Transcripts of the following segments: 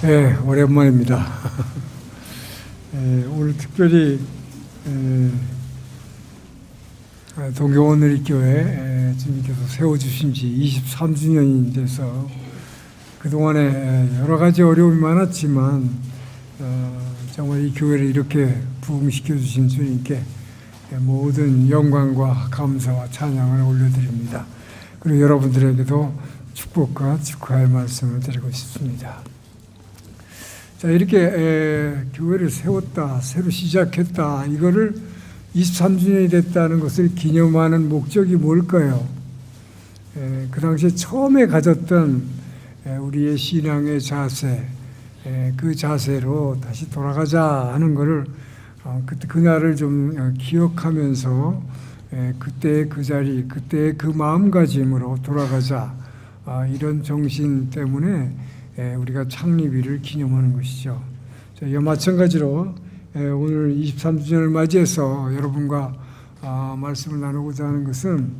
네, 오랜만입니다. 오늘 특별히 동교원누리교회 주님께서 세워주신 지 23주년이 돼서 그동안에 여러 가지 어려움이 많았지만 정말 이 교회를 이렇게 부흥시켜 주신 주님께 모든 영광과 감사와 찬양을 올려드립니다. 그리고 여러분들에게도 축복과 축하의 말씀을 드리고 싶습니다. 자, 이렇게 교회를 세웠다, 새로 시작했다, 이거를 23주년이 됐다는 것을 기념하는 목적이 뭘까요? 그 당시에 처음에 가졌던 우리의 신앙의 자세, 그 자세로 다시 돌아가자 하는 것을 그날을 좀 기억하면서 그때의 그 자리, 그때의 그 마음가짐으로 돌아가자, 이런 정신 때문에 우리가 창립일을 기념하는 것이죠. 이와 마찬가지로 오늘 23주년을 맞이해서 여러분과 말씀을 나누고자 하는 것은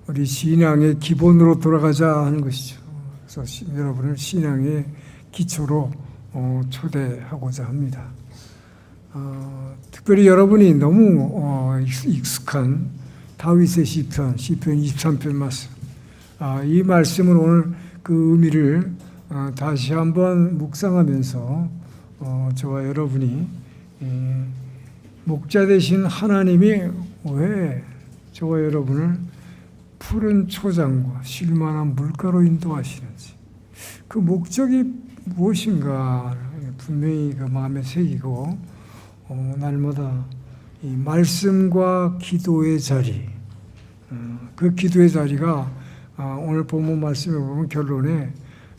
우리 신앙의 기본으로 돌아가자 하는 것이죠. 그래서 여러분을 신앙의 기초로 초대하고자 합니다. 특별히 여러분이 너무 익숙한 다윗의 시편 23편 말씀, 이 말씀을 오늘 그 의미를 다시 한번 묵상하면서 저와 여러분이 목자 되신 하나님이 왜 저와 여러분을 푸른 초장과 쉴만한 물가로 인도하시는지, 그 목적이 무엇인가 분명히 그 마음에 새기고 날마다 이 말씀과 기도의 자리, 그 기도의 자리가 오늘 본문 말씀에 보면 결론에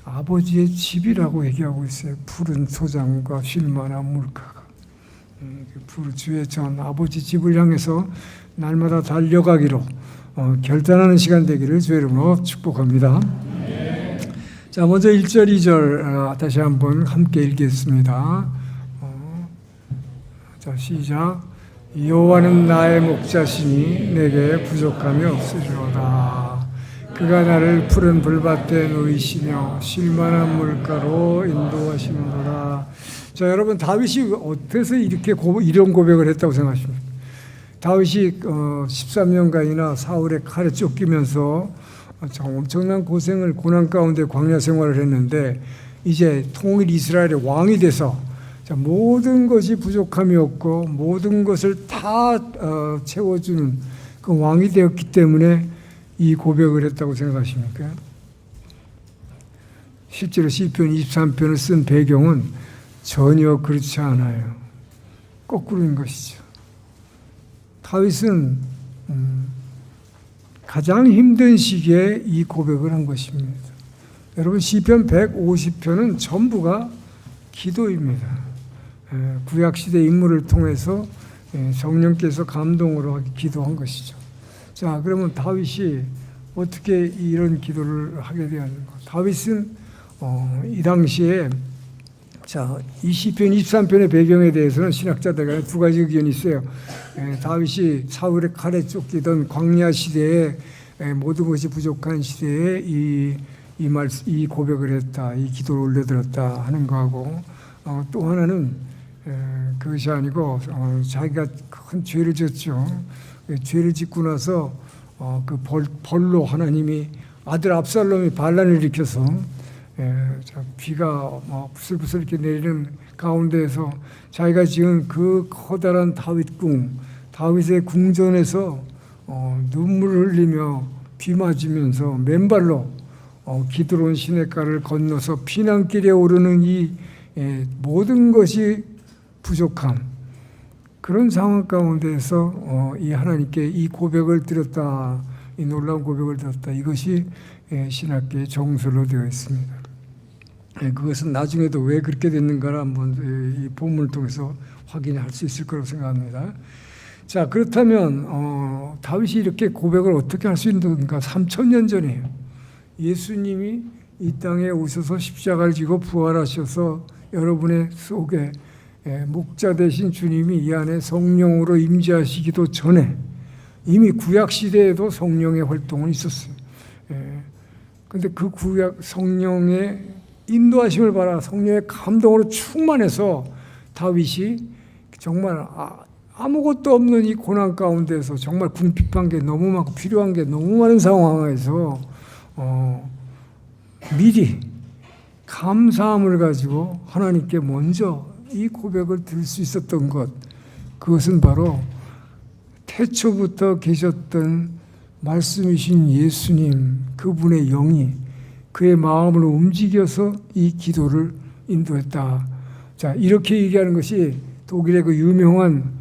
아버지의 집이라고 얘기하고 있어요. 푸른 초장과 쉴만한 물가가. 주의 전 아버지 집을 향해서 날마다 달려가기로 결단하는 시간 되기를 주의 이름으로 축복합니다. 자, 먼저 1절, 2절 다시 한번 함께 읽겠습니다. 자, 시작. 여호와는 나의 목자시니 내게 부족함이 없으리로다. 그가 나를 푸른 불밭에 누이시며 쉴만한 물가로 인도하시는도다. 자, 여러분, 다윗이 어때서 이렇게 이런 고백을 했다고 생각하십니까? 다윗이 13년간이나 사울의 칼에 쫓기면서 엄청난 고난 가운데 광야 생활을 했는데 이제 통일 이스라엘의 왕이 돼서 모든 것이 부족함이 없고 모든 것을 다 채워주는 그 왕이 되었기 때문에 이 고백을 했다고 생각하십니까? 실제로 시편 23편을 쓴 배경은 전혀 그렇지 않아요. 거꾸로인 것이죠. 다윗은 가장 힘든 시기에 이 고백을 한 것입니다. 여러분, 시편 150편은 전부가 기도입니다. 구약시대 인물을 통해서 성령께서 감동으로 기도한 것이죠. 자, 그러면 다윗이 어떻게 이런 기도를 하게 되었는가? 다윗은 이 당시에 이 시편 23편의 배경에 대해서는 신학자들 간에 두 가지 의견이 있어요. 다윗이 사울의 칼에 쫓기던 광야 시대에 모든 것이 부족한 시대에 이 고백을 했다, 이 기도를 올려들었다 하는 거하고, 또 하나는 그것이 아니고 자기가 큰 죄를 졌죠. 죄를 짓고 나서 그 벌로 하나님이 아들 압살롬이 반란을 일으켜서 비가 부슬부슬 이렇게 내리는 가운데에서 자기가 지은 그 커다란 다윗의 궁전에서 눈물을 흘리며 비 맞으면서 맨발로 기드론 시냇가를 건너서 피난길에 오르는 이 모든 것이 부족함, 그런 상황 가운데에서 이 하나님께 이 고백을 드렸다, 이 놀라운 고백을 드렸다, 이것이 신학계의 정설로 되어 있습니다. 그것은 나중에도 왜 그렇게 됐는가를 한번 이 본문을 통해서 확인할 수 있을 거라고 생각합니다. 자, 그렇다면 다윗이 이렇게 고백을 어떻게 할 수 있는가? 3000년 전이에요. 예수님이 이 땅에 오셔서 십자가를 지고 부활하셔서 여러분의 속에 목자 되신 주님이 이 안에 성령으로 임재하시기도 전에 이미 구약 시대에도 성령의 활동은 있었어요. 근데 그 구약 성령의 인도하심을 받아 성령의 감동으로 충만해서 다윗이 정말 아무것도 없는 이 고난 가운데서 정말 궁핍한 게 너무 많고 필요한 게 너무 많은 상황에서 미리 감사함을 가지고 하나님께 먼저 이 고백을 드릴 수 있었던 것, 그것은 바로 태초부터 계셨던 말씀이신 예수님, 그분의 영이 그의 마음을 움직여서 이 기도를 인도했다. 자, 이렇게 얘기하는 것이 독일의 그 유명한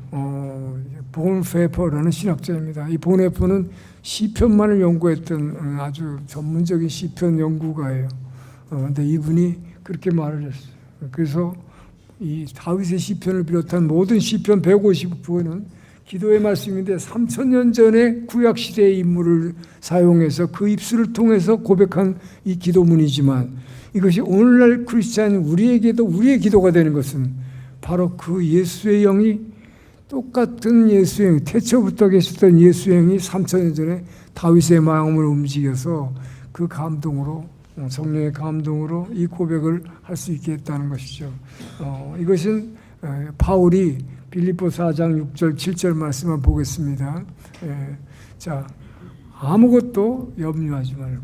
본페퍼라는 신학자입니다. 이 본페퍼는 시편만을 연구했던 아주 전문적인 시편 연구가예요. 근데 이분이 그렇게 말을 했어요. 그래서 이 다윗의 시편을 비롯한 모든 시편 150부는 기도의 말씀인데 3000년 전에 구약 시대의 인물을 사용해서 그 입술을 통해서 고백한 이 기도문이지만, 이것이 오늘날 크리스찬 우리에게도 우리의 기도가 되는 것은 바로 그 예수의 영이, 똑같은 예수의 영, 태초부터 계셨던 예수의 영이 3000년 전에 다윗의 마음을 움직여서 그 감동으로, 성령의 감동으로 이 고백을 할 수 있게 했다는 것이죠. 이것은 바울이 빌립보 4장 6절 7절 말씀을 보겠습니다. 자, 아무것도 염려하지 말고.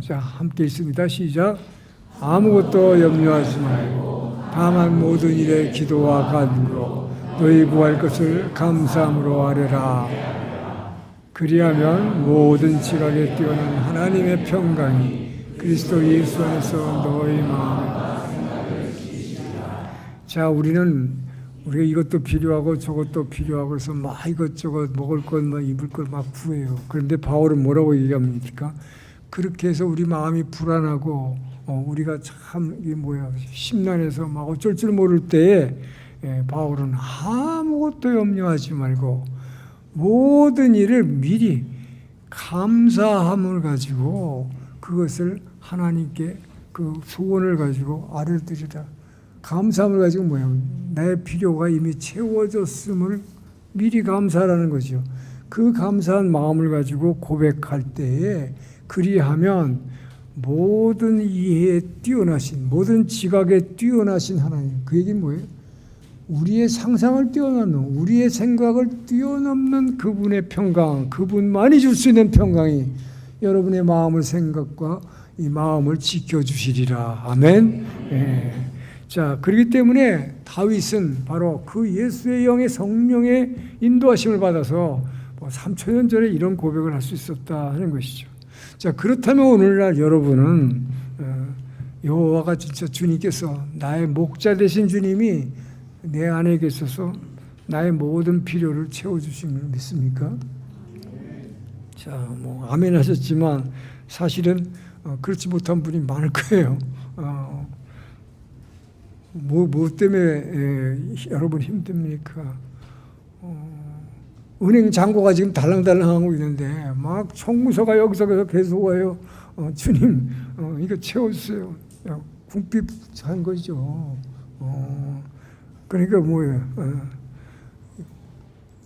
자, 함께 있습니다. 시작. 아무것도 염려하지 말고 다만 모든 일에 기도와 간구로 너희 구할 것을 감사함으로 아뢰라. 그리하면 모든 지각에 뛰어난 하나님의 평강이 그리스도 예수 안에서 너희 마음에. 자, 우리가 이것도 필요하고 저것도 필요하고 그래서 막 이것저것 먹을 것, 막 입을 것 막 구해요. 그런데 바울은 뭐라고 얘기합니까? 그렇게 해서 우리 마음이 불안하고 우리가 참 이게 심란해서 막 어쩔 줄 모를 때에 바울은 아무것도 염려하지 말고 모든 일을 미리 감사함을 가지고 그것을 하나님께 그 소원을 가지고 아뢰드리라. 감사함을 가지고 내 필요가 이미 채워졌음을 미리 감사하라는 거죠. 그 감사한 마음을 가지고 고백할 때에 그리하면 모든 이해에 뛰어나신, 모든 지각에 뛰어나신 하나님, 그 얘기는 뭐예요? 우리의 상상을 뛰어넘는, 우리의 생각을 뛰어넘는 그분의 평강, 그분만이 줄 수 있는 평강이 여러분의 마음을, 생각과 이 마음을 지켜주시리라. 아멘. 자, 그렇기 때문에 다윗은 바로 그 예수의 영의 성령의 인도하심을 받아서 3000년 전에 이런 고백을 할 수 있었다 하는 것이죠. 자, 그렇다면 오늘날 여러분은 여호와가 진짜 주님께서 나의 목자 되신 주님이 내 안에 계셔서 나의 모든 필요를 채워주심을 믿습니까? 자, 아멘 하셨지만 사실은 그렇지 못한 분이 많을 거예요. 뭐 때문에 여러분 힘듭니까? 은행 잔고가 지금 달랑달랑하고 있는데 막 총무서가 여기서 계속 와요. 주님, 이거 채워주세요. 궁핍한 거죠. 그러니까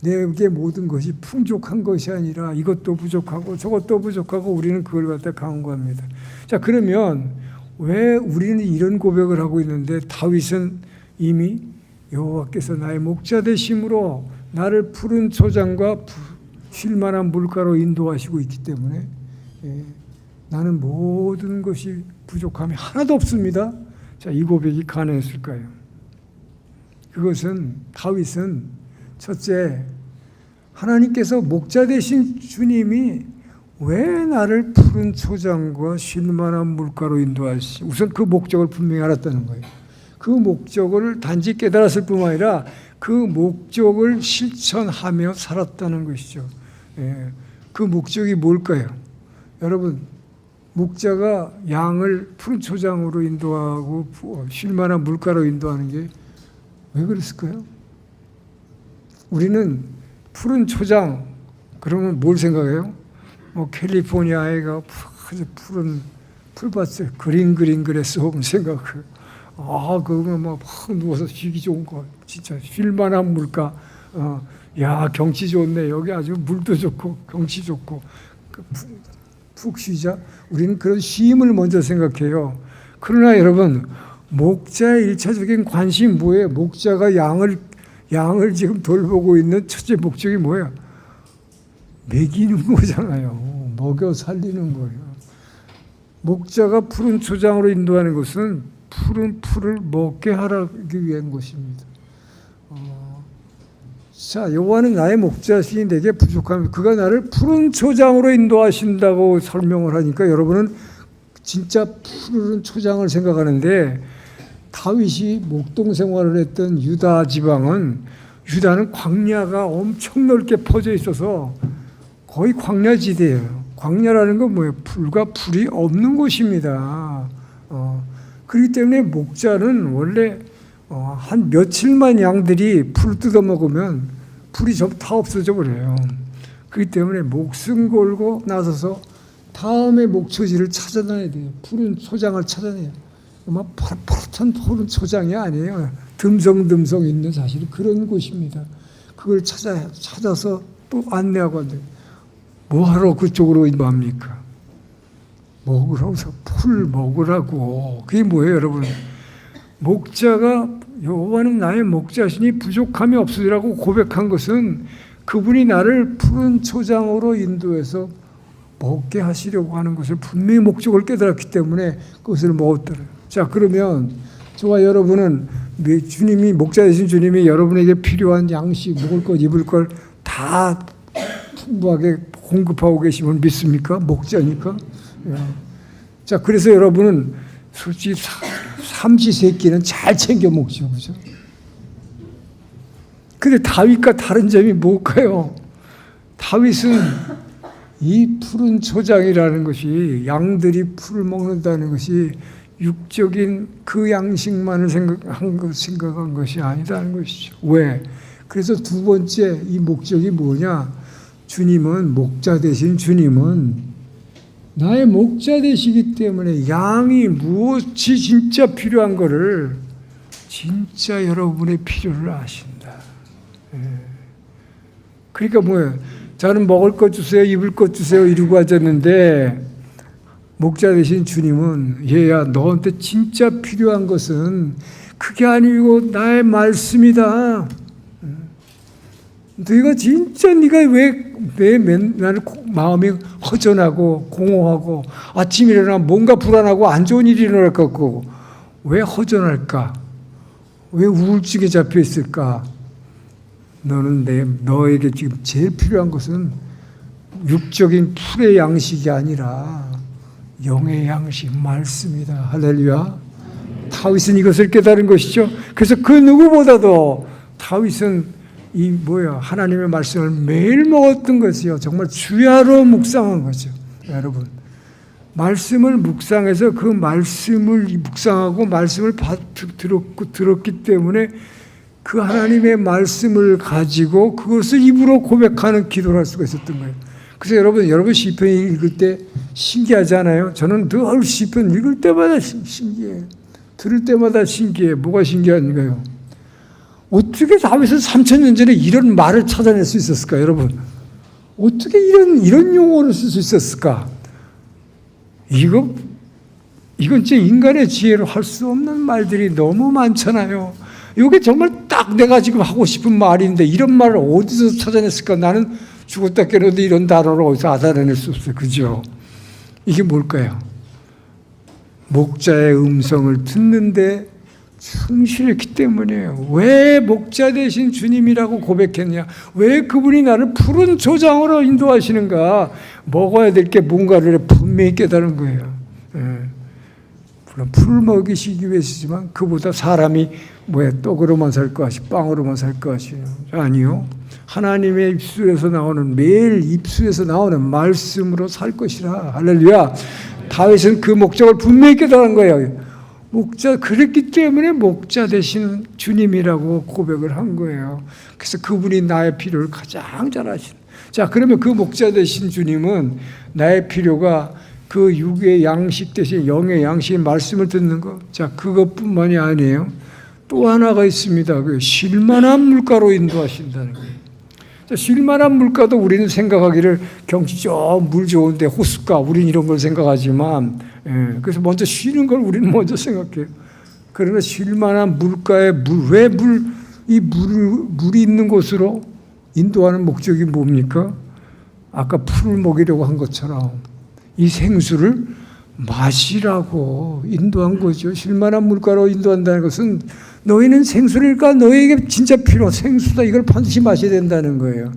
내게 모든 것이 풍족한 것이 아니라 이것도 부족하고 저것도 부족하고 우리는 그걸 갖다 강구합니다. 자, 그러면 왜 우리는 이런 고백을 하고 있는데 다윗은 이미 여호와께서 나의 목자 되심으로 나를 푸른 초장과 쉴만한 물가로 인도하시고 있기 때문에 나는 모든 것이 부족함이 하나도 없습니다. 자, 이 고백이 가능했을까요? 그것은 다윗은 첫째, 하나님께서 목자 되신 주님이 왜 나를 푸른 초장과 쉴만한 물가로 인도하시, 우선 그 목적을 분명히 알았다는 거예요. 그 목적을 단지 깨달았을 뿐만 아니라 그 목적을 실천하며 살았다는 것이죠. 그 목적이 뭘까요? 여러분, 목자가 양을 푸른 초장으로 인도하고 쉴만한 물가로 인도하는 게 왜 그랬을까요? 우리는 푸른 초장 그러면 뭘 생각해요? 캘리포니아에가 아주 푸른 풀밭을 그린그랬어 생각해요. 그거 막 누워서 쉬기 좋은 거, 진짜 쉴만한 물가, 야, 경치 좋네. 여기 아주 물도 좋고 경치 좋고 푹 쉬자. 우리는 그런 쉼을 먼저 생각해요. 그러나 여러분, 목자의 일차적인 관심이 뭐예요? 목자가 양을 지금 돌보고 있는 첫째 목적이 뭐예요? 먹이는 거잖아요. 먹여 살리는 거예요. 목자가 푸른 초장으로 인도하는 것은 푸른 풀을 먹게 하기 위한 것입니다. 자, 여호와는 나의 목자시니 내게 부족함이 그가 나를 푸른 초장으로 인도하신다고 설명을 하니까 여러분은 진짜 푸른 초장을 생각하는데, 다윗이 목동 생활을 했던 유다 지방은, 유다는 광야가 엄청 넓게 퍼져 있어서 거의 광야지대예요. 광야라는 건 뭐예요? 풀과 풀이 없는 곳입니다. 그렇기 때문에 목자는 원래 한 며칠만 양들이 풀 뜯어먹으면 풀이 다 없어져 버려요. 그렇기 때문에 목숨 걸고 나서서 다음에 목초지를 찾아다녀야 돼요. 푸른 초장을 찾아내요. 막 푸릇푸릇한 푸른 초장이 아니에요. 듬성듬성 있는 사실 그런 곳입니다. 그걸 찾아서 또 안내하고 한대요. 뭐하러 그쪽으로 임합니까? 먹으라고, 풀 먹으라고. 그게 뭐예요, 여러분? 목자가 여호와는 나의 목자시니 부족함이 없으리라고 고백한 것은 그분이 나를 푸른 초장으로 인도해서 먹게 하시려고 하는 것을 분명히 목적을 깨달았기 때문에 그것을 먹었더래요. 자, 그러면 저와 여러분은 주님이, 목자 되신 주님이 여러분에게 필요한 양식, 먹을 것, 입을 걸 다 풍부하게 공급하고 계시면 믿습니까? 목자니까. 자, 그래서 여러분은 솔직히 삼시세끼는 잘 챙겨 먹죠, 그죠? 근데 다윗과 다른 점이 뭘까요? 다윗은 이 푸른 초장이라는 것이, 양들이 풀을 먹는다는 것이 육적인 그 양식만을 생각한 것이 아니다는 것이죠. 왜? 그래서 두 번째 이 목적이 뭐냐? 주님은, 목자 되신 주님은 나의 목자 되시기 때문에 양이 무엇이 진짜 필요한 거를 진짜 여러분의 필요를 아신다. 그러니까 뭐예요? 저는 먹을 것 주세요, 입을 것 주세요 이러고 하셨는데, 목자 되신 주님은 얘야, 너한테 진짜 필요한 것은 그게 아니고 나의 말씀이다. 네가 진짜 네가 왜 맨날 마음이 허전하고 공허하고 아침 일어나면 뭔가 불안하고 안 좋은 일이 일어날 것 같고, 왜 허전할까? 왜 우울증에 잡혀 있을까? 너에게 지금 제일 필요한 것은 육적인 풀의 양식이 아니라 영의 양식, 말씀이다. 할렐루야. 다윗은 이것을 깨달은 것이죠. 그래서 그 누구보다도 다윗은 하나님의 말씀을 매일 먹었던 것이요. 정말 주야로 묵상한 거죠. 여러분, 말씀을 묵상해서 그 말씀을 묵상하고 말씀을 들었기 때문에 그 하나님의 말씀을 가지고 그것을 입으로 고백하는 기도를 할 수가 있었던 거예요. 그래서 여러분 시편 읽을 때 신기하지 않아요? 저는 늘 시편 읽을 때마다 신기해요. 들을 때마다 신기해요. 뭐가 신기한가요? 어떻게 다윗은 3000년 전에 이런 말을 찾아낼 수 있었을까, 여러분? 어떻게 이런 용어를 쓸 수 있었을까? 이건 진짜 인간의 지혜로 할 수 없는 말들이 너무 많잖아요. 이게 정말 딱 내가 지금 하고 싶은 말인데 이런 말을 어디서 찾아냈을까? 나는 죽었다 깨어나도 이런 단어를 어디서 알아낼 수 없어요. 그죠? 이게 뭘까요? 목자의 음성을 듣는데 충실했기 때문이에요. 왜 목자 되신 주님이라고 고백했냐? 왜 그분이 나를 푸른 초장으로 인도하시는가? 먹어야 될 게 뭔가를 분명히 깨달은 거예요. 물론 풀 먹이시기 위해서지만 그보다 사람이 떡으로만 살 것이, 빵으로만 살 것이 아니요. 하나님의 입술에서 나오는, 매일 입술에서 나오는 말씀으로 살 것이라. 할렐루야. 다윗은 그 목적을 분명히 깨달은 거예요. 그랬기 때문에 목자 되신 주님이라고 고백을 한 거예요. 그래서 그분이 나의 필요를 가장 잘 아시는. 자, 그러면 그 목자 되신 주님은 나의 필요가 그 육의 양식 대신 영의 양식의 말씀을 듣는 것. 자, 그것뿐만이 아니에요. 또 하나가 있습니다. 그 실만한 물가로 인도하신다는 거예요. 쉴만한 물가도 우리는 생각하기를 경치 물 좋은데 호숫가 우리는 이런 걸 생각하지만 그래서 먼저 쉬는 걸 우리는 먼저 생각해요. 그러나 쉴만한 물가에 물이 있는 곳으로 인도하는 목적이 뭡니까? 아까 풀을 먹이려고 한 것처럼 이 생수를 마시라고 인도한 거죠. 쉴만한 물가로 인도한다는 것은 너희는 생수니까 너희에게 진짜 생수다. 이걸 반드시 마셔야 된다는 거예요.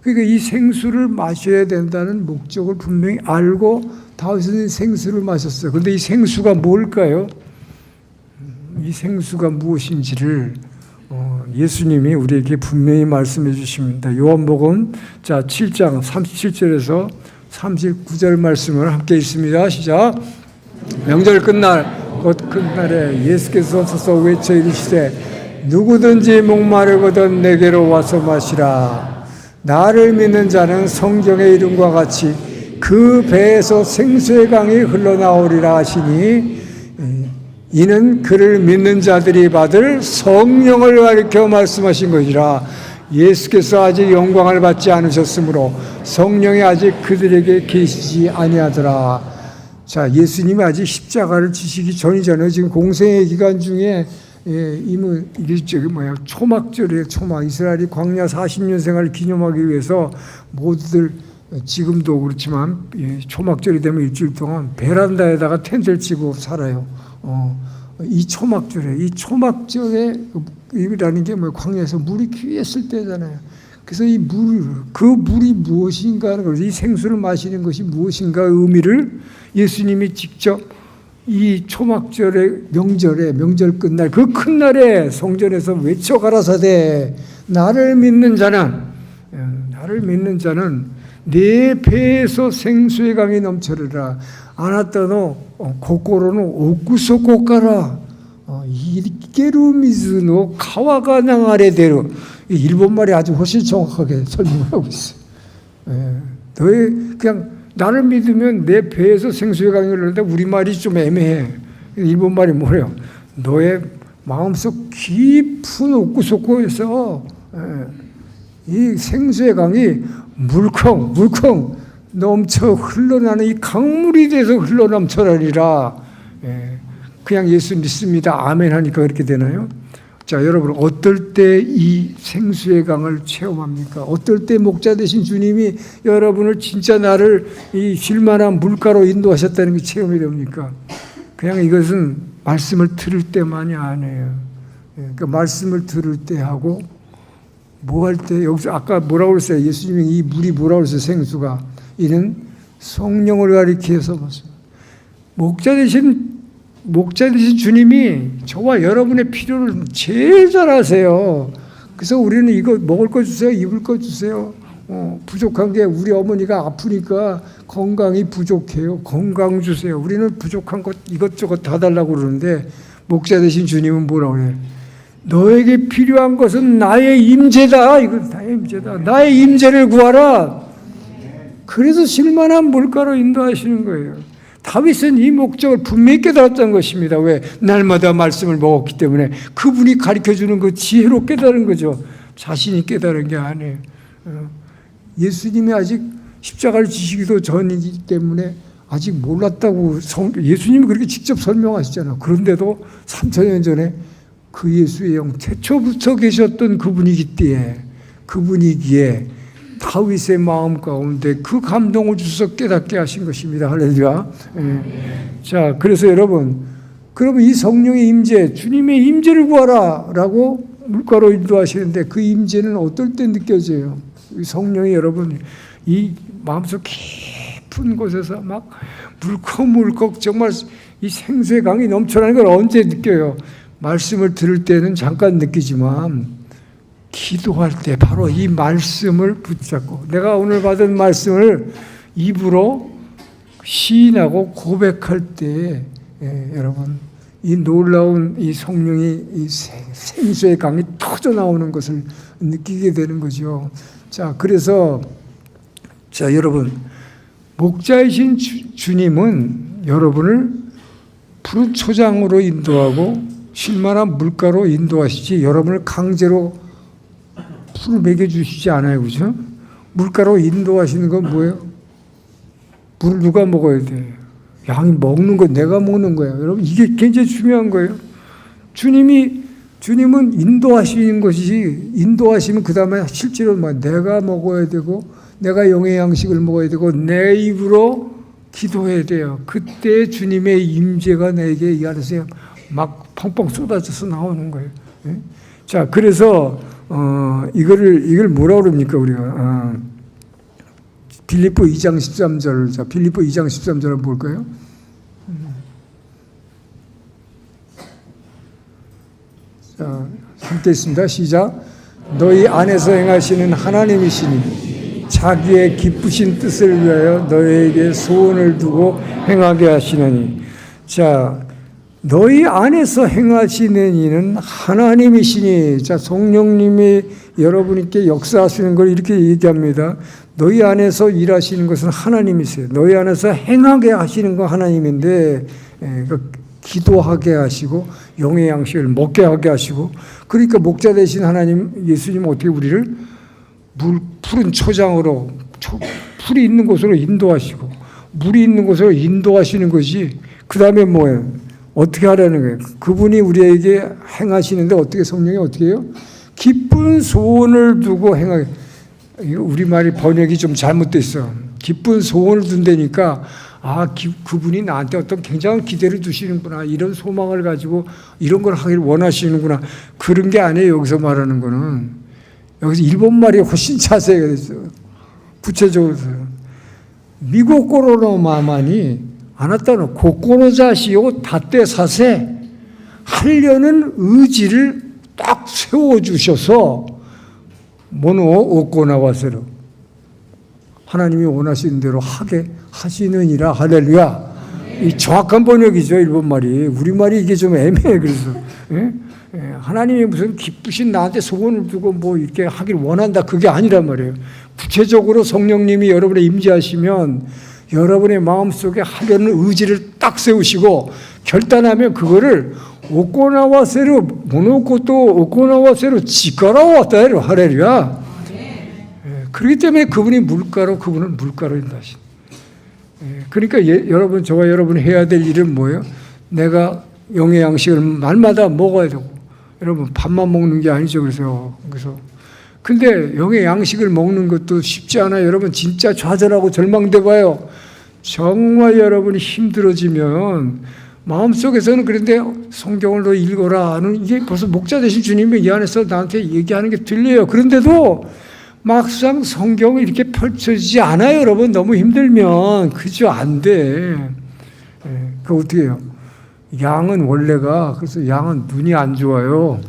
그러니까 이 생수를 마셔야 된다는 목적을 분명히 알고 다윗은 생수를 마셨어요. 그런데 이 생수가 뭘까요? 이 생수가 무엇인지를 예수님이 우리에게 분명히 말씀해 주십니다. 요한복음 7장 37절에서 39절 말씀을 함께 읽습니다. 시작. 명절 끝날 곧 끝날에 예수께서 서서 외쳐 이르시되 누구든지 목마르거든 내게로 와서 마시라. 나를 믿는 자는 성경의 이름과 같이 그 배에서 생수의 강이 흘러나오리라 하시니 이는 그를 믿는 자들이 받을 성령을 가리켜 말씀하신 것이라. 예수께서 아직 영광을 받지 않으셨으므로 성령이 아직 그들에게 계시지 아니하더라. 자, 예수님이 아직 십자가를 지시기 전이잖아요. 지금 공생의 기간 중에 초막절이에요. 초막. 이스라엘이 광야 40년 생활을 기념하기 위해서 모두들 지금도 그렇지만 초막절이 되면 일주일 동안 베란다에다가 텐트를 치고 살아요. 이 초막절에 이라는 게 광야에서 물이 귀했을 때잖아요. 그래서 그 물이 무엇인가 하는 거죠. 이 생수를 마시는 것이 무엇인가 의미를 예수님이 직접 이 초막절의 명절 끝날 그 큰 날에 성전에서 외쳐 가라사대 나를 믿는 자는 내 배에서 생수의 강이 넘쳐르라. 아나타노 고코로는 옥구소 고카라 이게루 미즈노 카와가 나가레데로. 일본말이 아주 훨씬 정확하게 설명하고 있어요. 너의 그냥 나를 믿으면 내 배에서 생수의 강이 흐르는데 우리말이 좀 애매해. 일본말이 뭐래요? 너의 마음속 깊은 옥구속구에서 이 생수의 강이 물컹 넘쳐 흘러나는 이 강물이 돼서 흘러넘쳐라리라. 그냥 예수 믿습니다. 아멘 하니까 그렇게 되나요? 자, 여러분 어떨 때 이 생수의 강을 체험합니까? 어떨 때 목자 되신 주님이 여러분을 진짜 나를 이 쉴만한 물가로 인도하셨다는 게 체험이 됩니까? 그냥 이것은 말씀을 들을 때만이 아니에요. 그러니까 말씀을 들을 때 하고 뭐 할 때 여기서 아까 뭐라고 그랬어요? 예수님이 이 물이 뭐라고 그랬어요? 생수가 이는 성령을 가리켜서 목자 되신 주님이 저와 여러분의 필요를 제일 잘 아세요. 그래서 우리는 이거 먹을 거 주세요, 입을 거 주세요. 부족한 게 우리 어머니가 아프니까 건강이 부족해요. 건강 주세요. 우리는 부족한 것 이것저것 다 달라고 그러는데 목자 되신 주님은 뭐라고 그래요? 너에게 필요한 것은 나의 임재다. 이거 나의 임재다. 나의 임재를 구하라. 그래서 쉴만한 물가로 인도하시는 거예요. 다윗은 이 목적을 분명히 깨달았던 것입니다. 왜? 날마다 말씀을 먹었기 때문에 그분이 가르쳐주는 그 지혜로 깨달은 거죠. 자신이 깨달은 게 아니에요. 예수님이 아직 십자가를 지시기도 전이기 때문에 아직 몰랐다고 예수님이 그렇게 직접 설명하시잖아요. 그런데도 3,000년 전에 그 예수의 영 태초부터 계셨던 그분이기에 다윗의 마음 가운데 그 감동을 주셔서 깨닫게 하신 것입니다. 할렐루야. 자, 그래서 여러분, 그러면 이 성령의 임재, 주님의 임재를 구하라라고 물가로 인도하시는데 그 임재는 어떨 때 느껴져요? 성령이 여러분 이 마음속 깊은 곳에서 막 물컥물컥 정말 이 생수의 강이 넘쳐나는 걸 언제 느껴요? 말씀을 들을 때는 잠깐 느끼지만 기도할 때 바로 이 말씀을 붙잡고 내가 오늘 받은 말씀을 입으로 시인하고 고백할 때 여러분 이 놀라운 이 성령이 이 생수의 강이 터져 나오는 것을 느끼게 되는 거죠. 자, 그래서 자, 여러분 목자이신 주님은 여러분을 푸른 초장으로 인도하고 쉴만한 물가로 인도하시지 여러분을 강제로 풀을 먹여주시지 않아요, 그죠? 물가로 인도하시는 건 뭐예요? 물을 누가 먹어야 돼? 양이 먹는 거 내가 먹는 거예요. 여러분 이게 굉장히 중요한 거예요. 주님은 인도하시는 것이지, 인도하시면 그 다음에 실제로 내가 먹어야 되고 내가 영의 양식을 먹어야 되고 내 입으로 기도해야 돼요. 그때 주님의 임재가 내게 이 안에서 막 펑펑 쏟아져서 나오는 거예요. 자, 그래서 이걸 뭐라 그럽니까 우리가? 빌립보 2장 13절. 자, 빌립보 2장 13절을 볼까요? 자, 함께 있습니다. 시작. 너희 안에서 행하시는 하나님이시니 자기의 기쁘신 뜻을 위하여 너희에게 소원을 두고 행하게 하시느니. 자, 너희 안에서 행하시는 이는 하나님이시니. 자, 성령님이 여러분께 역사하시는 걸 이렇게 얘기합니다. 너희 안에서 일하시는 것은 하나님이세요. 너희 안에서 행하게 하시는 건 하나님인데, 기도하게 하시고 영의 양식을 먹게 하게 하시고, 그러니까 목자 되신 하나님 예수님은 어떻게 우리를 푸른 초장으로, 풀이 있는 곳으로 인도하시고 물이 있는 곳으로 인도하시는 것이, 그 다음에 뭐예요? 어떻게 하라는 거예요? 그분이 우리에게 행하시는데 어떻게, 성령이 어떻게 해요? 기쁜 소원을 두고 행하게. 우리말이 번역이 좀 잘못됐어. 기쁜 소원을 둔다니까, 그분이 나한테 어떤 굉장한 기대를 두시는구나, 이런 소망을 가지고 이런 걸 하기를 원하시는구나, 그런 게 아니에요. 여기서 말하는 거는, 여기서 일본말이 훨씬 자세하게 됐어요. 구체적으로 미고코로노 마마니 아나타노 고코로자시오 다떼 사세, 하려는 의지를 딱 세워주셔서 모노 오고 나와서로 하나님이 원하시는 대로 하게 하시느니라. 할렐루야. 이 정확한 번역이죠, 일본말이. 우리말이 이게 좀 애매해. 그래서 하나님이 무슨 기쁘신 나한테 소원을 두고 뭐 이렇게 하길 원한다, 그게 아니란 말이에요. 구체적으로 성령님이 여러분의 임재하시면 여러분의 마음속에 하려는 의지를 딱 세우시고 결단하면 그거를 오코나와세로 모노코토 오코나와세로 지가라와다해로. 할렐루야. 그렇기 때문에 그분이 물가로, 그분은 물가로 인도하신. 그러니까 여러분, 저와 여러분이 해야 될 일은 뭐예요? 내가 영의 양식을 날마다 먹어야 되고, 여러분 밥만 먹는 게 아니죠. 그래서 근데 영의 양식을 먹는 것도 쉽지 않아요. 여러분 진짜 좌절하고 절망돼 봐요. 정말 여러분이 힘들어지면 마음속에서는, 그런데 성경을 더 읽어라, 이게 벌써 목자 되신 주님이 이 안에서 나한테 얘기하는 게 들려요. 그런데도 막상 성경이 이렇게 펼쳐지지 않아요. 여러분 너무 힘들면. 그죠? 안 돼. 그 어떻게 해요? 양은 원래가, 그래서 양은 눈이 안 좋아요.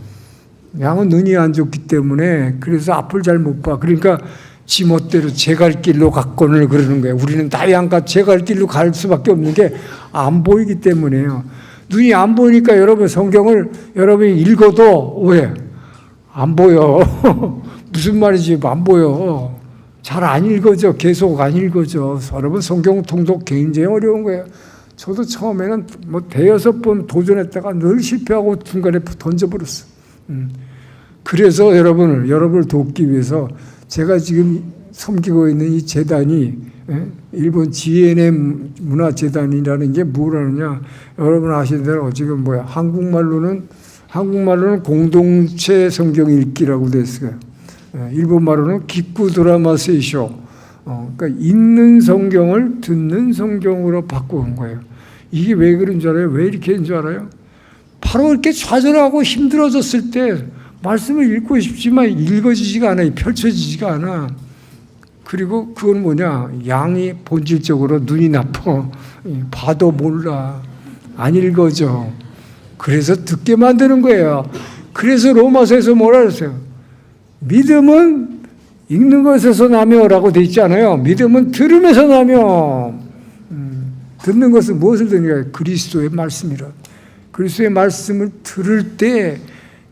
양은 눈이 안 좋기 때문에 그래서 앞을 잘 못 봐. 그러니까 지 멋대로 제 갈 길로 갔거늘 그러는 거예요. 우리는 다 양과 제 갈 길로 갈 수밖에 없는 게 안 보이기 때문에요. 눈이 안 보이니까 여러분 성경을 여러분이 읽어도 왜? 안 보여. 무슨 말인지 안 보여. 잘 안 읽어져. 계속 안 읽어져. 여러분 성경 통독 굉장히 어려운 거예요. 저도 처음에는 뭐 대여섯 번 도전했다가 늘 실패하고 중간에 던져버렸어. 그래서 여러분을 돕기 위해서 제가 지금 섬기고 있는 이 재단이, 일본 GNM 문화재단이라는 게 뭐라느냐, 여러분 아시는 대로 지금 한국말로는 공동체 성경 읽기라고 됐어요. 일본말로는 기쿠 드라마 세이쇼. 그러니까 읽는 성경을 듣는 성경으로 바꾸는 거예요. 이게 왜 그런 줄 알아요? 왜 이렇게 한 줄 알아요? 바로 이렇게 좌절하고 힘들어졌을 때 말씀을 읽고 싶지만 읽어지지가 않아요. 펼쳐지지가 않아. 그리고 그건 뭐냐? 양이 본질적으로 눈이 나빠. 봐도 몰라. 안 읽어져. 그래서 듣게 만드는 거예요. 그래서 로마서에서 뭐라 그랬어요? 믿음은 읽는 것에서 나며라고 돼 있지 않아요? 믿음은 들음에서 나며. 듣는 것은 무엇을 듣느냐? 그리스도의 말씀이라. 그리스도의 말씀을 들을 때,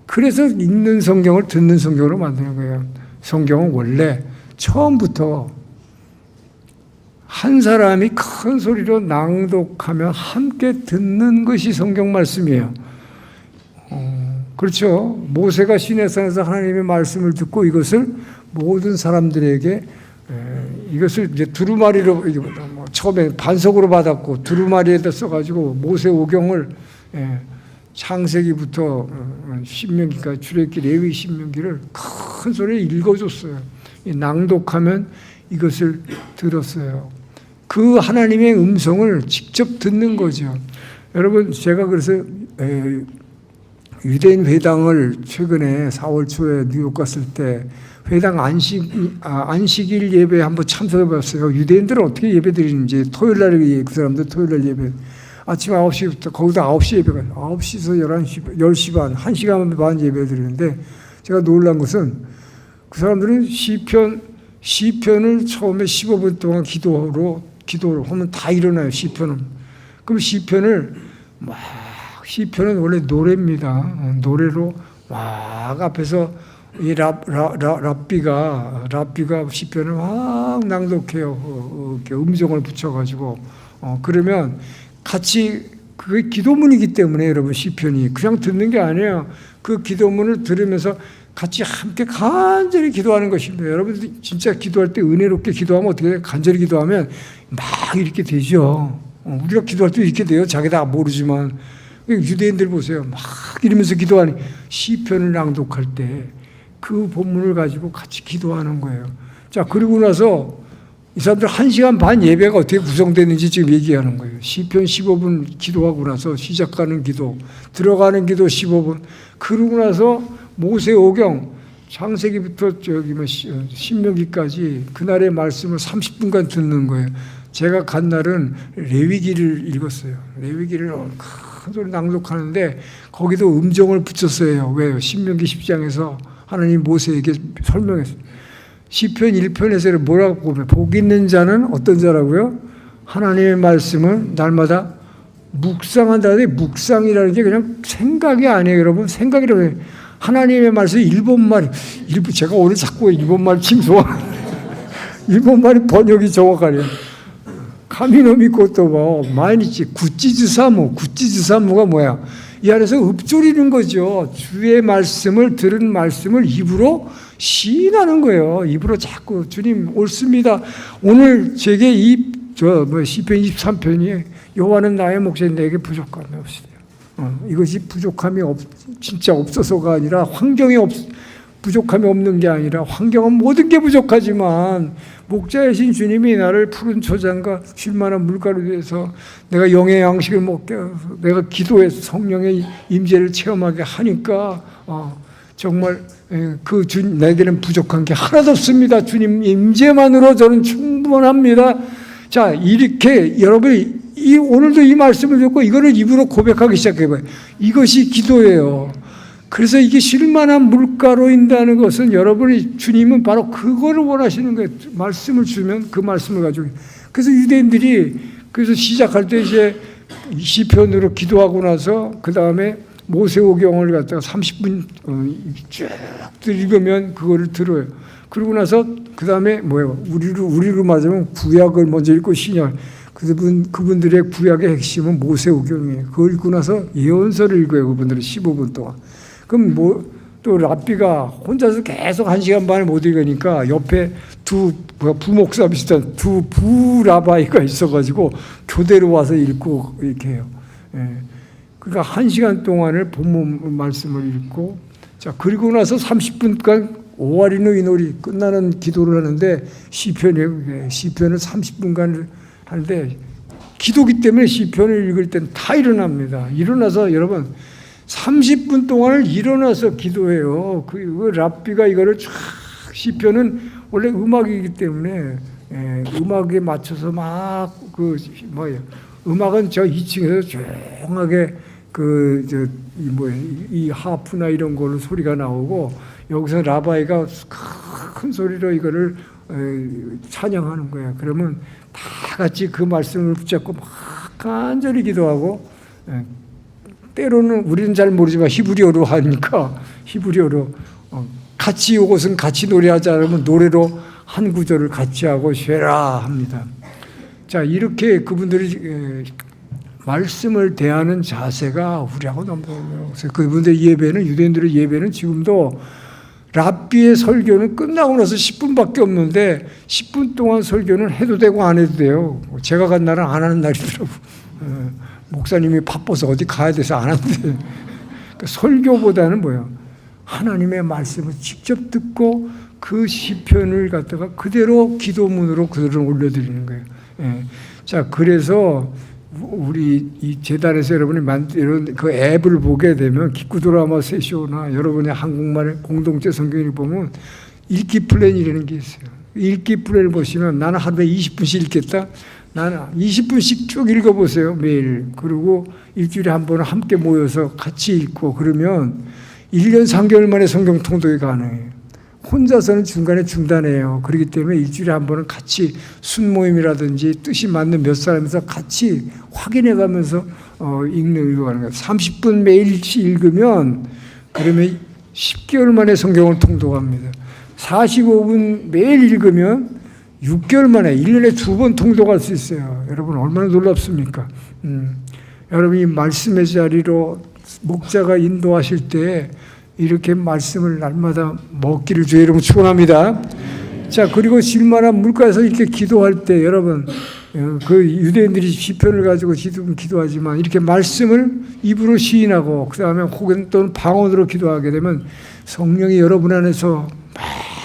그래서 읽는 성경을 듣는 성경으로 만드는 거예요. 성경은 원래 처음부터 한 사람이 큰 소리로 낭독하며 함께 듣는 것이 성경 말씀이에요. 그렇죠. 모세가 시내산에서 하나님의 말씀을 듣고 이것을 모든 사람들에게 이것을 이제 두루마리로 처음에 반석으로 받았고 두루마리에다 써가지고 모세 오경을 창세기부터 신명기까지 출애굽기 레위 신명기를 큰 소리에 읽어줬어요. 낭독하면 이것을 들었어요. 그 하나님의 음성을 직접 듣는 거죠. 여러분 제가 그래서 유대인 회당을 최근에 4월 초에 뉴욕 갔을 때 회당 안식일 예배에 한번 참석해봤어요. 유대인들은 어떻게 예배 드리는지 토요일날 그 사람들 토요일날 예배 아침 9시부터 거기다 9시 예배가 9시에서 11시, 10시 반 1시간 반 예배 드리는데 제가 놀란 것은 그 사람들은 시편을 처음에 15분 동안 기도를 하면 다 일어나요. 시편은. 그럼 시편은 원래 노래입니다. 노래로 막 앞에서 이 랍비가 시편을 막 낭독해요. 음정을 붙여가지고 그러면 같이 그게 기도문이기 때문에 여러분 시편이 그냥 듣는 게 아니에요. 그 기도문을 들으면서 같이 함께 간절히 기도하는 것입니다. 여러분들 진짜 기도할 때 은혜롭게 기도하면 어떻게 돼요? 간절히 기도하면 막 이렇게 되죠. 우리가 기도할 때 이렇게 돼요. 자기 다 모르지만 유대인들 보세요. 막 이러면서 기도하니 시편을 낭독할 때 그 본문을 가지고 같이 기도하는 거예요. 자, 그리고 나서 이 사람들 1시간 반 예배가 어떻게 구성되는지 지금 얘기하는 거예요. 시편 15분 기도하고 나서 시작하는 기도, 들어가는 기도 15분, 그러고 나서 모세 오경, 창세기부터 신명기까지 그날의 말씀을 30분간 듣는 거예요. 제가 간 날은 레위기를 읽었어요. 레위기를 큰 소리 낭독하는데 거기도 음정을 붙였어요. 왜요? 신명기 10장에서 하나님 모세에게 설명했어요. 시편 1편에서 뭐라고 보면 복 있는 자는 어떤 자라고요? 하나님의 말씀을 날마다 묵상한다. 묵상이라는 게 그냥 생각이 아니에요. 여러분 생각이라고 해요. 하나님의 말씀 일본말 제가 오늘 자꾸 일본말 침소하는데 일본말이 번역이 정확하네요. 가미노미 코토바 마이니치 구찌즈사무가 뭐야? 이 안에서 읊조리는 거죠. 주의 말씀을 들은 말씀을 입으로 시인하는 거예요. 입으로 자꾸 주님 옳습니다. 오늘 제게 시편 23편이 여호와는 나의 목자인 내게 부족함이 없으리라. 이것이 부족함이 진짜 없어서가 아니라 부족함이 없는 게 아니라 환경은 모든 게 부족하지만 목자이신 주님이 나를 푸른 초장과 쉴만한 물가로 위해서 내가 영의 양식을 먹게 해서 내가 기도해서 성령의 임재를 체험하게 하니까 정말 내게는 부족한 게 하나도 없습니다. 주님 임재만으로 저는 충분합니다. 자, 이렇게 여러분이 오늘도 이 말씀을 듣고 이거를 입으로 고백하기 시작해봐요. 이것이 기도예요. 그래서 이게 쉴만한 물가로인다는 것은 여러분이 주님은 바로 그거를 원하시는 거예요. 말씀을 주면 그 말씀을 가지고. 그래서 유대인들이 그래서 시작할 때 이제 시편으로 기도하고 나서 그 다음에 모세오경을 갖다가 30분 쭉 읽으면 그거를 들어요. 그러고 나서 그 다음에 뭐예요? 우리로 맞으면 구약을 먼저 읽고 신약. 그분들의 구약의 핵심은 모세오경이에요. 그걸 읽고 나서 예언서를 읽어요. 그분들은 15분 동안. 그럼 또 랍비가 혼자서 계속 1시간 반을 못 읽으니까 옆에 부목사 비슷한 두 부라바이가 있어가지고 교대로 와서 읽고 이렇게 해요. 그러니까 1시간 동안을 본문 말씀을 읽고, 자, 그리고 나서 30분간 오아리노 이노리 끝나는 기도를 하는데 시편을 30분간 하는데 기도기 때문에 시편을 읽을 때는 다 일어납니다. 일어나서 여러분 30분 동안을 일어나서 기도해요. 그 랍비가 이거를 쫙 시편은 원래 음악이기 때문에 음악에 맞춰서 음악은 저 2층에서 조용하게 이 하프나 이런 걸로 소리가 나오고 여기서 라바이가 큰 소리로 이거를 찬양하는 거야. 그러면 다 같이 그 말씀을 붙잡고 막 간절히 기도하고 때로는 우리는 잘 모르지만 히브리어로 하니까 히브리어로 같이 이것은 같이 노래하자 그러면 노래로 한 구절을 같이 하고 쉐라 합니다. 자, 이렇게 그분들이 말씀을 대하는 자세가 우리하고 너무 달라요. 그래서 그분들 예배는, 유대인들의 예배는 지금도 랍비의 설교는 끝나고 나서 10분밖에 없는데 10분 동안 설교는 해도 되고 안 해도 돼요. 제가 간 날은 안 하는 날이더라고. 목사님이 바빠서 어디 가야 돼서 안 한대. 그러니까 설교보다는 뭐예요? 하나님의 말씀을 직접 듣고 그 시편을 갖다가 그대로 기도문으로 그대로 올려드리는 거예요. 예. 자, 그래서 우리 이 재단에서 여러분이 만든 그 앱을 보게 되면 기쿠드라마 세쇼나 여러분의 한국말 공동체 성경을 보면 읽기 플랜이라는 게 있어요. 읽기 플랜을 보시면 나는 하루에 20분씩 읽겠다. 나는 20분씩 쭉 읽어보세요, 매일. 그리고 일주일에 한 번은 함께 모여서 같이 읽고 그러면 1년 3개월 만에 성경 통독이 가능해요. 혼자서는 중간에 중단해요. 그렇기 때문에 일주일에 한 번은 같이 순모임이라든지 뜻이 맞는 몇 사람에서 같이 확인해 가면서 읽어가는 거예요. 30분 매일씩 읽으면 그러면 10개월 만에 성경을 통독합니다. 45분 매일 읽으면 6개월 만에 1년에 2번 통독할 수 있어요. 여러분 얼마나 놀랍습니까? 여러분이 말씀의 자리로 목자가 인도하실 때 이렇게 말씀을 날마다 먹기를 주의 이름으로 축원합니다. 자, 그리고 질만한 물가에서 이렇게 기도할 때 여러분 그 유대인들이 시편을 가지고 기도하지만 이렇게 말씀을 입으로 시인하고 그 다음에 혹은 또는 방언으로 기도하게 되면 성령이 여러분 안에서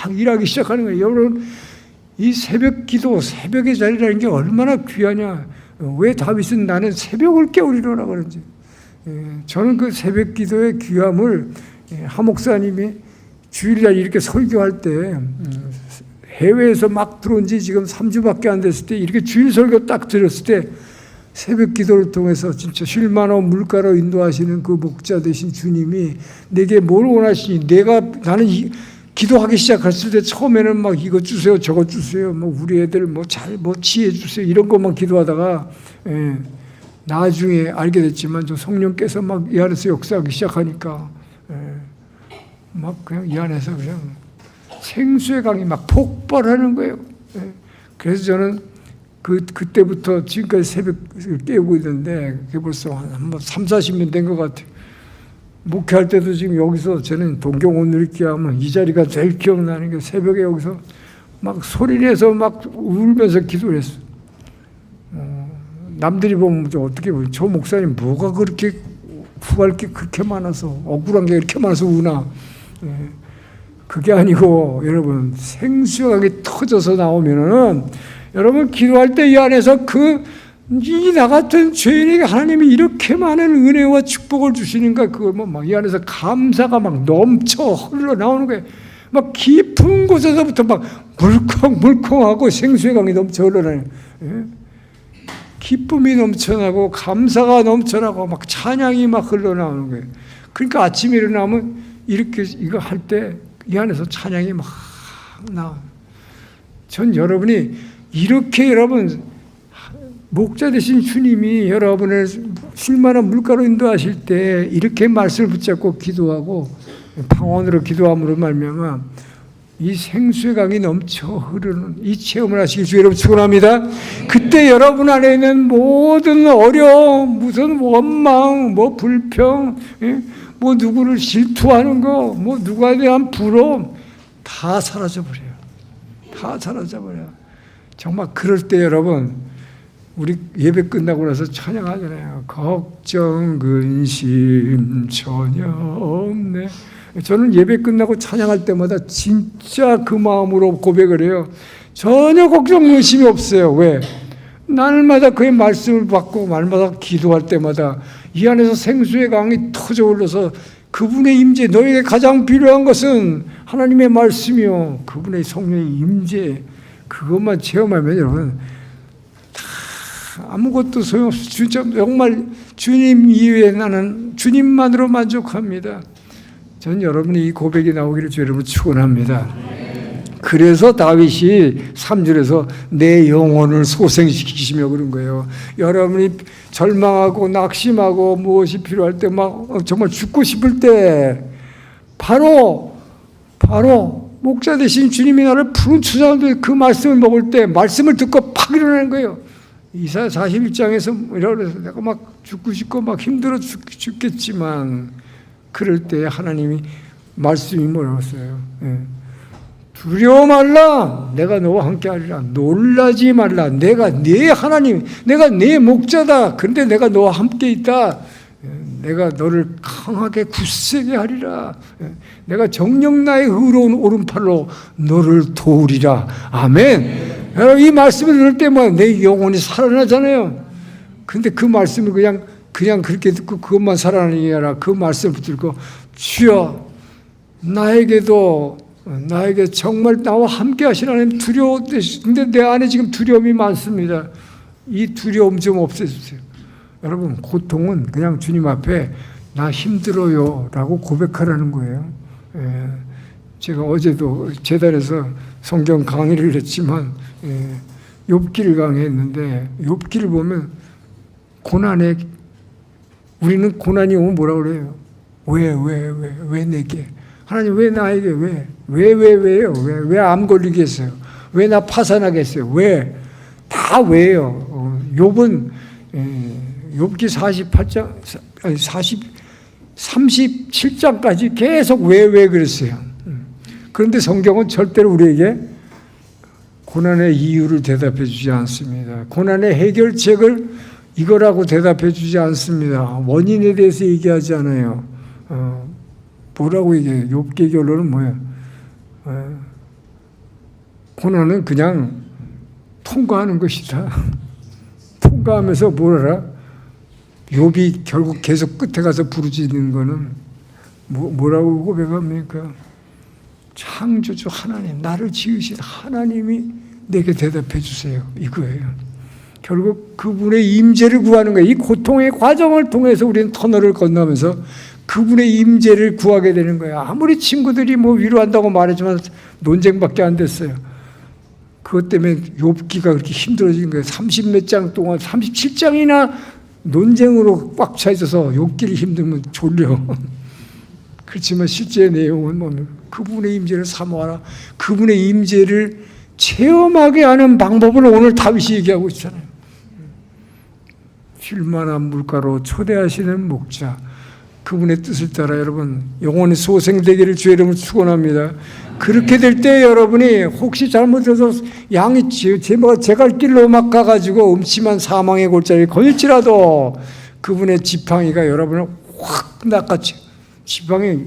막 일하기 시작하는 거예요. 여러분 이 새벽 기도, 새벽의 자리라는 게 얼마나 귀하냐. 왜 다윗은 나는 새벽을 깨우리로라 그런지. 저는 그 새벽 기도의 귀함을 하 목사님이 주일날 이렇게 설교할 때 해외에서 막 들어온 지 지금 3주밖에 안 됐을 때 이렇게 주일 설교 딱 들었을 때 새벽 기도를 통해서 진짜 쉴만한 물가로 인도하시는 그 목자 되신 주님이 내게 뭘 원하시니 나는 기도하기 시작했을 때 처음에는 막 이것 주세요 저것 주세요 뭐 우리 애들 뭐 지혜 주세요 이런 것만 기도하다가 나중에 알게 됐지만 저 성령께서 막 이 안에서 역사하기 시작하니까 막 그냥 이 안에서 그냥 생수의 강이 막 폭발하는 거예요. 그래서 저는 그때부터 지금까지 새벽을 깨우고 있는데 그게 벌써 한 3, 40년 된 것 같아요. 목회할 때도 지금 여기서 저는 동경 온누리교회 하면 이 자리가 제일 기억나는 게 새벽에 여기서 막 소리내서 막 울면서 기도를 했어요. 남들이 보면 어떻게 보면 저 목사님 뭐가 그렇게 후할 게 그렇게 많아서 억울한 게 이렇게 많아서 우나. 그게 아니고 여러분 생수강이 터져서 나오면은 여러분 기도할 때 이 안에서 이 나 같은 죄인에게 하나님이 이렇게 많은 은혜와 축복을 주시는가 그걸 막 이 안에서 감사가 막 넘쳐 흘러나오는 거예요. 막 깊은 곳에서부터 막 물컹물컹하고 생수의 강이 넘쳐 흘러나요. 기쁨이 넘쳐나고 감사가 넘쳐나고 막 찬양이 막 흘러나오는 거예요. 그러니까 아침에 일어나면 이렇게 이거 할 때 이 안에서 찬양이 막 나와요. 전 여러분이 이렇게 여러분 목자 되신 주님이 여러분을 쉴만한 물가로 인도하실 때 이렇게 말씀을 붙잡고 기도하고 방언으로 기도함으로 말미암아 이 생수의 강이 넘쳐 흐르는 이 체험을 하시길 주 여러분 축원합니다. 그때 여러분 안에 있는 모든 어려움, 무슨 원망, 뭐 불평, 뭐 누구를 질투하는 거, 뭐 누구에 대한 부러움 다 사라져버려요. 다 사라져버려요. 정말 그럴 때 여러분 우리 예배 끝나고 나서 찬양하잖아요. 걱정 근심 전혀 없네. 저는 예배 끝나고 찬양할 때마다 진짜 그 마음으로 고백을 해요. 전혀 걱정 근심이 없어요. 왜? 날마다 그의 말씀을 받고 날마다 기도할 때마다 이 안에서 생수의 강이 터져 흘러서 그분의 임재, 너에게 가장 필요한 것은 하나님의 말씀이요 그분의 성령의 임재, 그것만 체험하면 여러분 다 아무것도 소용없어. 진짜 정말 주님 이외에 나는 주님만으로 만족합니다. 전 여러분이 이 고백이 나오기를 주 여러분 축원합니다. 그래서 다윗이 3절에서 내 영혼을 소생시키시며 그런 거예요. 여러분이 절망하고 낙심하고 무엇이 필요할 때 막 정말 죽고 싶을 때 바로 목자 되신 주님이 나를 푸른 초장도 그 말씀을 먹을 때 말씀을 듣고 팍 일어나는 거예요. 이사야 41장에서 뭐라 그래서 내가 막 죽고 싶고 막 힘들어 죽겠지만 그럴 때 하나님이 말씀이 뭐라고 했어요? 두려워 말라. 내가 너와 함께 하리라. 놀라지 말라. 내가 네 하나님, 내가 네 목자다. 그런데 내가 너와 함께 있다. 내가 너를 강하게 굳세게 하리라. 내가 정녕 나의 의로운 오른팔로 너를 도우리라. 아멘. 여러분 이 말씀을 들을 때마다 내 영혼이 살아나잖아요. 근데 그 말씀을 그냥 그렇게 듣고 그것만 살아나는 게 아니라 그 말씀을 붙들고 주여 나에게 정말 나와 함께 하신 하나님 근데 내 안에 지금 두려움이 많습니다. 이 두려움 좀 없애주세요. 여러분 고통은 그냥 주님 앞에 나 힘들어요 라고 고백하라는 거예요. 제가 어제도 재단에서 성경 강의를 했지만 욥기를 강의했는데 욥기를 보면 우리는 고난이 오면 뭐라고 그래요? 왜 내게? 하나님 왜 나에게 왜요? 왜 암 걸리게 했어요? 왜 나 파산하게 했어요? 왜? 다 왜요? 욥은 욥기 37장까지 계속 왜 그랬어요. 그런데 성경은 절대로 우리에게 고난의 이유를 대답해 주지 않습니다. 고난의 해결책을 이거라고 대답해 주지 않습니다. 원인에 대해서 얘기하지 않아요. 뭐라고 얘기해요? 욥기의 결론은 뭐예요? 고난은 그냥 통과하는 것이다. 통과하면서 뭐라? 욥이 결국 계속 끝에 가서 부르짖는 거는 뭐라고 고백합니까? 창조주 하나님, 나를 지으신 하나님이 내게 대답해 주세요. 이거예요. 결국 그분의 임재를 구하는 거예요. 이 고통의 과정을 통해서 우리는 터널을 건너면서 그분의 임재를 구하게 되는 거예요. 아무리 친구들이 위로한다고 말했지만 논쟁밖에 안 됐어요. 그것 때문에 욥기가 그렇게 힘들어진 거예요. 30몇 장 동안 37장이나 논쟁으로 꽉 차 있어서 욥기를 힘들면 졸려. 그렇지만 실제 내용은 뭡니까? 그분의 임재를 사모하라. 그분의 임재를 체험하게 하는 방법을 오늘 다윗이 얘기하고 있잖아요. 쉴만한 물가로 초대하시는 목자, 그분의 뜻을 따라 여러분 영원히 소생되기를 주의 이름으로 축원합니다. 그렇게 될 때 여러분이 혹시 잘못해서 양이 제 갈 길로 막 가가지고 음침한 사망의 골짜기에 걸릴지라도 그분의 지팡이가 여러분을 확 낚아채. 지팡이,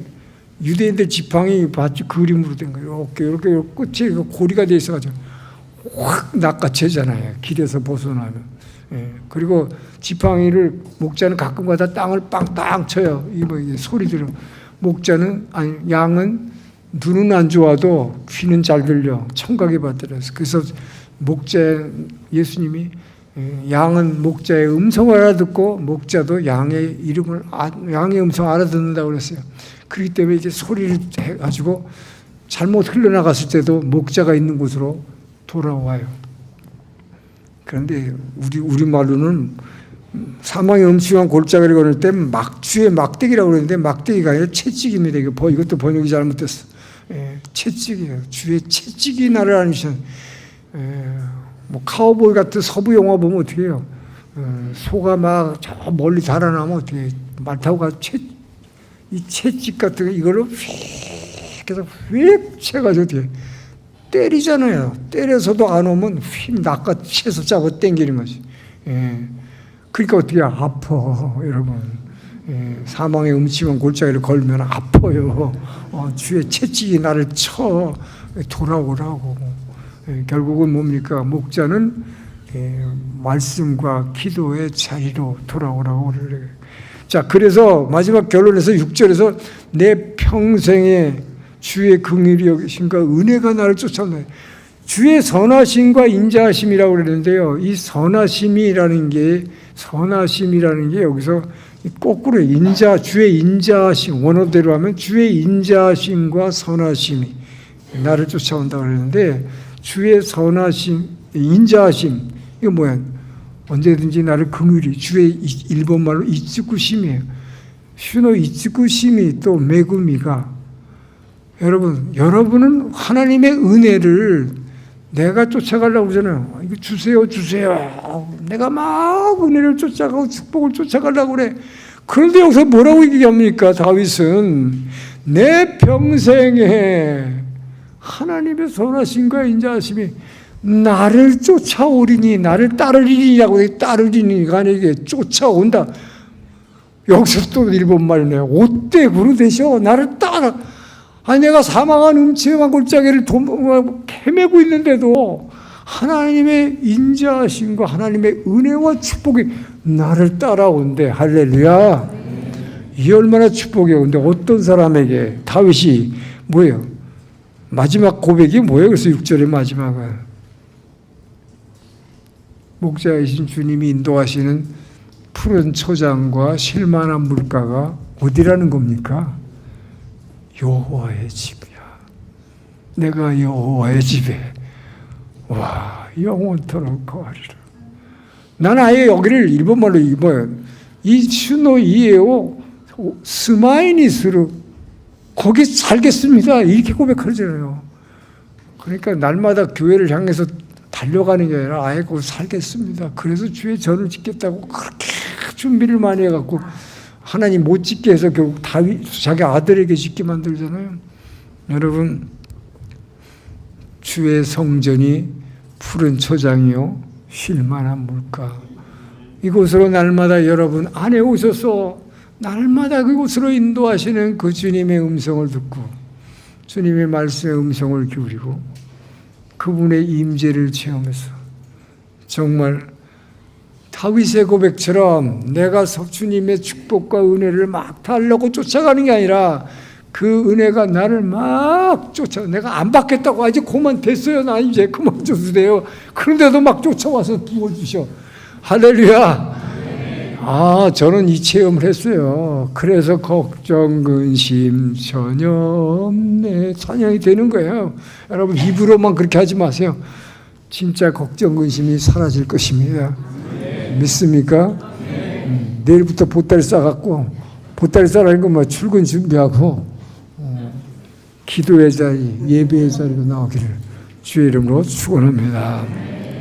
유대인들 지팡이 봤죠? 그림으로 된 거예요. 이렇게 끝이 고리가 돼 있어가지고 확 낚아채잖아요. 길에서 벗어나면. 그리고 지팡이를 목자는 가끔가다 땅을 빵땅 쳐요. 이게 소리 들으면 목자는 양은 눈은 안 좋아도 귀는 잘 들려. 청각이 받들어서. 그래서 예수님이 양은 목자의 음성을 알아듣고 목자도 양의 음성 알아듣는다고 그랬어요. 그렇기 때문에 이제 소리를 해가지고 잘못 흘러나갔을 때도 목자가 있는 곳으로 돌아와요. 그런데 우리 말로는 사망의 음침한 골짜기를 걸을 때 주의 막대기라고 그러는데 막대기가 아니라 채찍입니다. 이것도 번역이 잘못됐어. 채찍이에요. 주의 채찍이 나를 안으시는. 카우보이 같은 서부 영화 보면 어떻게 해요? 소가 막 저 멀리 달아나면 어떻게 해요? 말 타고 가서 이 채찍 같은 거 이걸로 휙 해서 휙 채가지고 어떻게 때리잖아요. 때려서도 안 오면 휙 낚아채서 잡아 당기는 거지. 그러니까 어떻게 아파 여러분. 사망의 음침한 골짜기를 걸면 아파요. 주의 채찍이 나를 쳐 돌아오라고. 결국은 뭡니까? 목자는 말씀과 기도의 자리로 돌아오라고 그래요. 자, 그래서 마지막 결론에서 6절에서 내 평생에 주의 긍휼이 여기심과 은혜가 나를 쫓아온다. 주의 선하심과 인자하심이라고 그러는데요. 이 선하심이라는 게 여기서 거꾸로 주의 인자하심, 원어대로 하면 주의 인자하심과 선하심이 나를 쫓아온다고 그러는데 주의 선하심, 인자하심, 이거 뭐야? 언제든지 나를 긍휼히, 주의 일본말로 이츠쿠심이에요. 슈노 이츠쿠심이 또 메구미가 여러분은 하나님의 은혜를 내가 쫓아가려고 그러잖아요. 이거 주세요, 주세요. 내가 막 은혜를 쫓아가고 축복을 쫓아가려고 그래. 그런데 여기서 뭐라고 얘기합니까? 다윗은 내 평생에 하나님의 선하심과 인자하심이 나를 쫓아오리니, 나를 따르리니라고, 따르리니가 아니게 쫓아온다. 여기서 또 일본말이네요. 옷대 구루 되셔. 나를 따라. 아니, 내가 사망한 음침한 골짜기를 헤매고 있는데도 하나님의 인자하심과 하나님의 은혜와 축복이 나를 따라온대. 할렐루야. 이 얼마나 축복이에요. 근데 어떤 사람에게 다윗이 뭐예요? 마지막 고백이 뭐예요? 그래서 6절의 마지막은 목자이신 주님이 인도하시는 푸른 초장과 쉴만한 물가가 어디라는 겁니까? 여호와의 집이야. 내가 여호와의 집에 와 영원토록 거하리라. 나는 아예 여기를 일본말로 이 슈노 이에오 스마이니스로 거기 살겠습니다. 이렇게 고백하잖아요. 그러니까 날마다 교회를 향해서 달려가는 게 아니라 아예 거기 살겠습니다. 그래서 주의 전을 짓겠다고 그렇게 준비를 많이 해갖고 하나님 못 짓게 해서 결국 다윗 자기 아들에게 짓게 만들잖아요. 여러분, 주의 성전이 푸른 초장이요 쉴만한 물가, 이곳으로 날마다 여러분 안에 오셔서 날마다 그곳으로 인도하시는 그 주님의 음성을 듣고 주님의 말씀의 음성을 기울이고 그분의 임재를 체험해서 정말 다윗의 고백처럼 내가 주님의 축복과 은혜를 막 달라고 쫓아가는 게 아니라 그 은혜가 나를 막 내가 안 받겠다고 이제 그만 됐어요. 나 이제 그만 주세요. 그런데도 막 쫓아와서 부어주셔. 할렐루야. 저는 이 체험을 했어요. 그래서 걱정, 근심 전혀 없네 찬양이 되는 거예요. 여러분 입으로만 그렇게 하지 마세요. 진짜 걱정, 근심이 사라질 것입니다. 믿습니까? 내일부터 보따리 싸갖고 보따리 싸라는 건 뭐 출근 준비하고 기도의 자리, 예배의 자리로 나오기를 주의 이름으로 축원합니다.